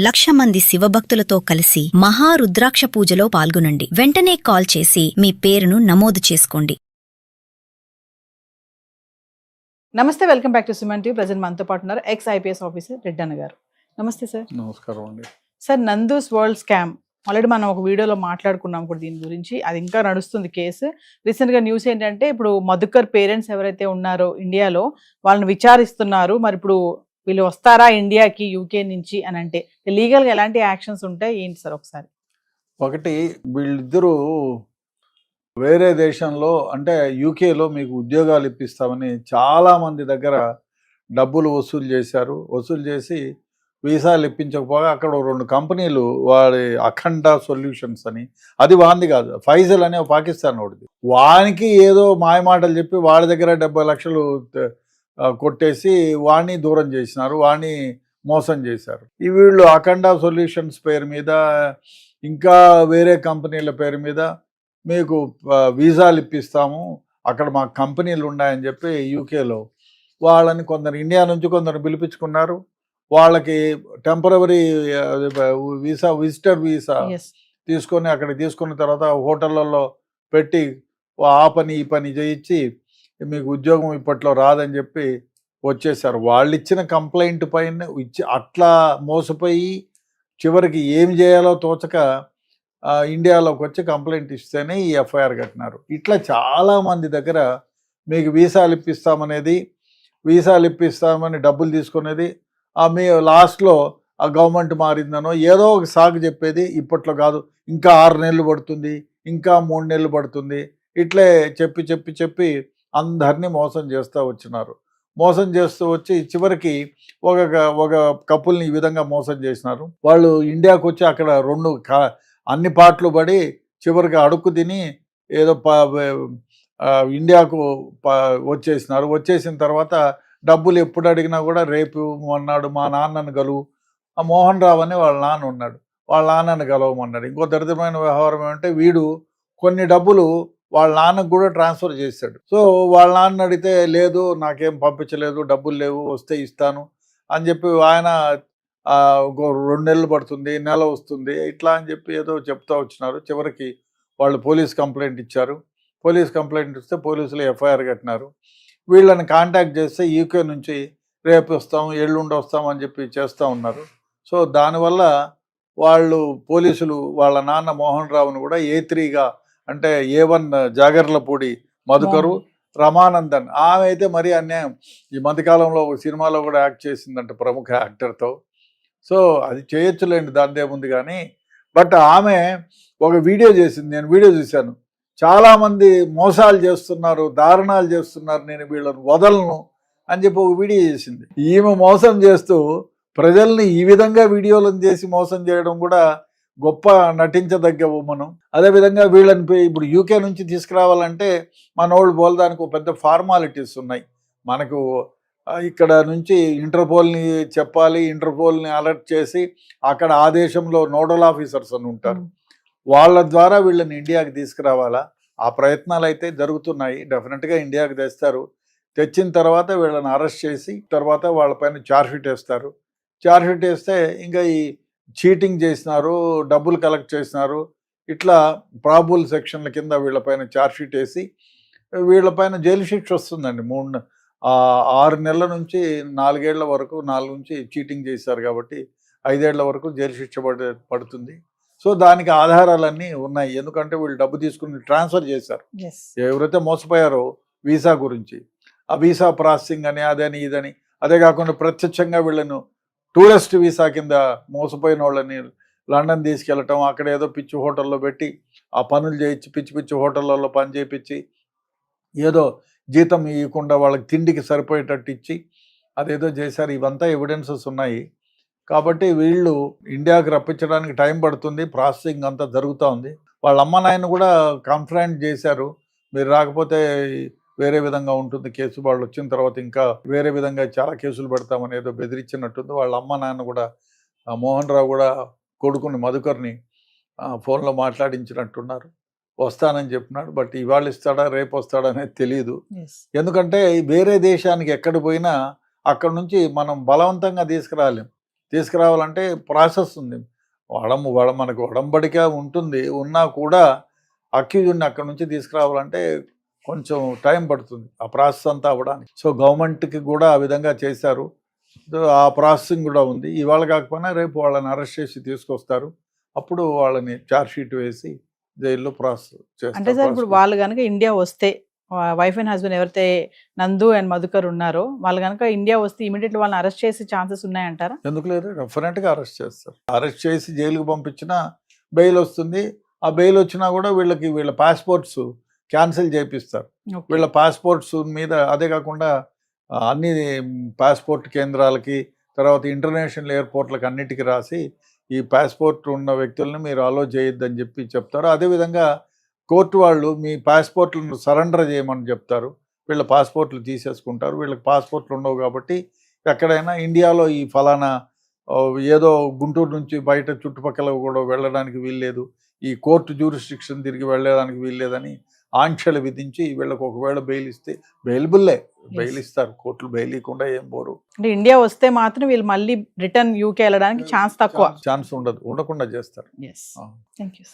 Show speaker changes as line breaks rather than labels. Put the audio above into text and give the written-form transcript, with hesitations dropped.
1,00,000 మంది శివభక్తులతో కలిసి మహారుద్రాక్ష పూజలో పాల్గొనండి. వెంటనే కాల్ చేసి మీ పేరును నమోదు చేసుకోండి.
నమస్తే, welcome back to Suman TV. Present మనతో పాటు ఉన్నారు ఎక్స్ ఐపీఎస్ ఆఫీసర్ రెడ్డన్న గారు. నమస్తే సార్.
నమస్కారం అండి.
Sir, Nandu's world scam already మనం ఒక వీడియోలో మాట్లాడుకున్నాం కూడా దీని గురించి. అది ఇంకా నడుస్తుంది కేసు. రీసెంట్గా న్యూస్ ఏంటంటే ఇప్పుడు మధుకర్ పేరెంట్స్ ఎవరైతే ఉన్నారో ఇండియాలో వాళ్ళని విచారిస్తున్నారు. మరి ఇప్పుడు వీళ్ళు వస్తారా ఇండియాకి యూకే నుంచి అని అంటే లీగల్గా ఎలాంటి యాక్షన్స్ ఉంటాయి ఏంటి సార్ ఒకసారి?
ఒకటి, వీళ్ళిద్దరూ వేరే దేశంలో అంటే యూకేలో మీకు ఉద్యోగాలు ఇప్పిస్తామని చాలామంది దగ్గర డబ్బులు వసూలు చేశారు. వసూలు చేసి వీసాలు ఇప్పించకపోగా అక్కడ 2 కంపెనీలు వాడి అఖండ సొల్యూషన్స్ అని, అది వాంది కాదు, ఫైజల్ అనే పాకిస్తాన్ వాడిది, వానికి ఏదో మాయమాటలు చెప్పి వాళ్ళ దగ్గర 70 లక్షలు కొట్టేసి వాణ్ణి దూరం చేసినారు, వాణ్ణి మోసం చేశారు. ఈ వీళ్ళు అఖండ సొల్యూషన్స్ పేరు మీద ఇంకా వేరే కంపెనీల పేరు మీద మీకు వీసాలు ఇప్పిస్తాము, అక్కడ మా కంపెనీలు ఉన్నాయని చెప్పి యూకేలో వాళ్ళని కొందరు ఇండియా నుంచి కొందరు పిలిపించుకున్నారు. వాళ్ళకి టెంపరవరీ వీసా, విజిటర్ వీసా తీసుకొని అక్కడికి తీసుకున్న తర్వాత హోటళ్ళల్లో పెట్టి ఆ పని ఈ పని చేయించి మీకు ఉద్యోగం ఇప్పట్లో రాదని చెప్పి వచ్చేసారు. వాళ్ళు ఇచ్చిన కంప్లైంట్ పైన అట్లా మోసపోయి చివరికి ఏం చేయాలో తోచక ఇండియాలోకి వచ్చి కంప్లైంట్ ఇస్తేనే ఈ ఎఫ్ఐఆర్ కట్టినారు. ఇట్లా చాలామంది దగ్గర మీకు వీసాలు ఇప్పిస్తామని డబ్బులు తీసుకునేది, మీ లాస్ట్లో ఆ గవర్నమెంట్ మారిందనో ఏదో ఒక సాగు చెప్పేది, ఇప్పట్లో కాదు ఇంకా 6 నెలలు పడుతుంది, ఇంకా 3 నెలలు పడుతుంది, ఇట్లే చెప్పి చెప్పి చెప్పి అందరినీ మోసం చేస్తూ వచ్చినారు. మోసం చేస్తూ వచ్చి చివరికి ఒక కపుల్ని ఈ విధంగా మోసం చేసినారు. వాళ్ళు ఇండియాకు వచ్చి అక్కడ అన్ని పాటలు పడి చివరికి అడుక్కు తిని ఏదో ఇండియాకు వచ్చేసినారు. వచ్చేసిన తర్వాత డబ్బులు ఎప్పుడు అడిగినా కూడా రేపు అన్నాడు, మా నాన్నను గలువు, ఆ మోహన్ రావు అని వాళ్ళ నాన్న ఉన్నాడు, వాళ్ళ నాన్నను గలవమన్నాడు. ఇంకో దరిద్రమైన వ్యవహారం ఏమంటే వీడు కొన్ని డబ్బులు వాళ్ళ నాన్నకు కూడా ట్రాన్స్ఫర్ చేశాడు. సో వాళ్ళ నాన్న అడిగితే లేదు నాకేం పంపించలేదు, డబ్బులు లేవు, వస్తే ఇస్తాను అని చెప్పి ఆయన 2 నెలలు పడుతుంది, నెల వస్తుంది, ఇట్లా అని చెప్పి ఏదో చెప్తా వచ్చినారు. చివరికి వాళ్ళు పోలీస్ కంప్లైంట్ ఇచ్చారు. పోలీస్ కంప్లైంట్ ఇస్తే పోలీసులు ఎఫ్ఐఆర్ కట్టినారు. వీళ్ళని కాంటాక్ట్ చేస్తే యూకే నుంచి రేపు వస్తాం, ఎల్లుండి వస్తాం అని చెప్పి చేస్తూ ఉన్నారు. సో దానివల్ల వాళ్ళు పోలీసులు వాళ్ళ నాన్న మోహన్ రావును కూడా A3గా అంటే A1 జాగర్లపూడి మధుకరు, రమానందన్, ఆమె అయితే మరీ అన్యాయం. ఈ మధ్యకాలంలో ఒక సినిమాలో కూడా యాక్ట్ చేసిందంట ప్రముఖ యాక్టర్తో. సో అది చేయొచ్చులేండి, దానిదేముంది కానీ. బట్ ఆమె ఒక వీడియో చేసింది, నేను వీడియో చూశాను. చాలామంది మోసాలు చేస్తున్నారు, దారుణాలు చేస్తున్నారు, నేను వీళ్ళని వదలను అని చెప్పి ఒక వీడియో చేసింది. ఈమె మోసం చేస్తూ ప్రజల్ని ఈ విధంగా వీడియోలను చేసి మోసం చేయడం కూడా గొప్ప నటించదగ్గ మనం. అదేవిధంగా వీళ్ళని ఇప్పుడు యూకే నుంచి తీసుకురావాలంటే మనోళ్ళు పోలదానికి ఒక పెద్ద ఫార్మాలిటీస్ ఉన్నాయి. మనకు ఇక్కడ నుంచి ఇంటర్పోల్ని చెప్పాలి, ఇంటర్పోల్ని అలర్ట్ చేసి అక్కడ ఆ దేశంలో నోడల్ ఆఫీసర్స్ అని ఉంటారు, వాళ్ళ ద్వారా వీళ్ళని ఇండియాకి తీసుకురావాలా. ఆ ప్రయత్నాలు అయితే జరుగుతున్నాయి. డెఫినెట్గా ఇండియాకి తెస్తారు. తెచ్చిన తర్వాత వీళ్ళని అరెస్ట్ చేసి తర్వాత వాళ్ళపైన ఛార్జ్షీట్ వేస్తారు. ఛార్జ్షీట్ వేస్తే ఇంకా ఈ చీటింగ్ చేసినారు, డబ్బులు కలెక్ట్ చేసినారు, ఇట్లా ప్రాబుల్ సెక్షన్ల కింద వీళ్ళపైన ఛార్జ్షీట్ వేసి వీళ్ళపైన జైలు శిక్ష వస్తుందండి. 6 నెలల నుంచి 4 ఏళ్ల వరకు, 4 నుంచి చీటింగ్ చేశారు కాబట్టి 5 ఏళ్ల వరకు జైలు శిక్ష పడుతుంది. సో దానికి ఆధారాలన్నీ ఉన్నాయి. ఎందుకంటే వీళ్ళు డబ్బు తీసుకుని ట్రాన్స్ఫర్ చేశారు. ఎవరైతే మోసపోయారో వీసా గురించి, ఆ వీసా ప్రాసెసింగ్ అని అదని ఇదని, అదే కాకుండా ప్రత్యక్షంగా వీళ్ళను టూరిస్ట్ వీసా కింద మోసపోయిన వాళ్ళని లండన్ తీసుకెళ్ళటం, అక్కడ ఏదో పిచ్చి హోటల్లో పెట్టి ఆ పనులు చేయించి పిచ్చి పిచ్చి హోటళ్ళల్లో పని చేయించి ఏదో జీతం ఇవ్వకుండా వాళ్ళకి తిండికి సరిపోయేటట్టు ఇచ్చి అదేదో చేశారు. ఇవంతా ఎవిడెన్సెస్ ఉన్నాయి. కాబట్టి వీళ్ళు ఇండియాకి రప్పించడానికి టైం పడుతుంది, ప్రాసెసింగ్ అంతా జరుగుతూ ఉంది. వాళ్ళ అమ్మ నాయన కూడా కంప్లైంట్ చేశారు, మీరు రాకపోతే వేరే విధంగా ఉంటుంది కేసు, వాళ్ళు వచ్చిన తర్వాత ఇంకా వేరే విధంగా చాలా కేసులు పెడతామని ఏదో బెదిరించినట్టుంది. వాళ్ళ అమ్మ నాన్న కూడా మోహన్ రావు కూడా కొడుకుని మధుకర్ని ఫోన్లో మాట్లాడించినట్టున్నారు. వస్తానని చెప్పినాడు. బట్ ఇవాళ ఇస్తాడా రేపు వస్తాడా అనేది తెలియదు. ఎందుకంటే వేరే దేశానికి ఎక్కడ పోయినా అక్కడ నుంచి మనం బలవంతంగా తీసుకురాలేం. తీసుకురావాలంటే ప్రాసెస్ ఉంది. మనకు ఒడంబడిక ఉంటుంది, ఉన్నా కూడా అక్యూజ్ని అక్కడి నుంచి తీసుకురావాలంటే కొంచెం టైం పడుతుంది ఆ ప్రాసెస్ అంతా అవ్వడానికి. సో గవర్నమెంట్కి కూడా ఆ విధంగా చేశారు. ఆ ప్రాసెసింగ్ కూడా ఉంది. ఇవాళ కాకపోయినా రేపు వాళ్ళని అరెస్ట్ చేసి తీసుకొస్తారు. అప్పుడు వాళ్ళని ఛార్జ్ షీట్ వేసి జైల్లో ప్రాసెస్
అంటే సార్ ఇప్పుడు వాళ్ళు కనుక ఇండియా వస్తే, వైఫ్ అండ్ హస్బెండ్ ఎవరైతే నందు అండ్ మధుకర్ ఉన్నారో వాళ్ళు కనుక ఇండియా వస్తే ఇమీడియట్లీ వాళ్ళని అరెస్ట్ చేసే ఛాన్సెస్ ఉన్నాయంటారా?
ఎందుకు లేదు, డెఫినెట్గా అరెస్ట్ చేస్తారు. అరెస్ట్ చేసి జైలుకు పంపించినా బెయిల్ వస్తుంది. ఆ బెయిల్ వచ్చినా కూడా వీళ్ళ పాస్పోర్ట్స్ క్యాన్సిల్ చేపిస్తారు. వీళ్ళ పాస్పోర్ట్స్ మీద అదే కాకుండా అన్ని పాస్పోర్ట్ కేంద్రాలకి, తర్వాత ఇంటర్నేషనల్ ఎయిర్పోర్ట్లకు అన్నిటికీ రాసి ఈ పాస్పోర్ట్ ఉన్న వ్యక్తులను మీరు అలో చేయొద్దని చెప్పి చెప్తారు. అదేవిధంగా కోర్టు వాళ్ళు మీ పాస్పోర్ట్లను సరెండర్ చేయమని చెప్తారు. వీళ్ళ పాస్పోర్ట్లు తీసేసుకుంటారు. వీళ్ళకి పాస్పోర్ట్లు ఉండవు కాబట్టి ఎక్కడైనా ఇండియాలో ఈ ఫలానా ఏదో గుంటూరు నుంచి బయట చుట్టుపక్కల కూడా వెళ్ళడానికి వీల్లేదు, ఈ కోర్టు జ్యూరిస్డిక్షన్ తిరిగి వెళ్ళడానికి వీల్లేదని ఆంక్షలు విధించి వీళ్ళకి ఒకవేళ బెయిల్ ఇస్తే బెయిల్ ఇస్తారు. కోర్టులు బెయిల్ ఇవ్వకుండా ఏం పోరు.
అంటే ఇండియా వస్తే మాత్రం వీళ్ళు మళ్ళీ రిటర్న్ యూకే వెళ్ళడానికి ఛాన్స్ తక్కువ,
ఛాన్స్ ఉండకుండా చేస్తారు.
Thank you.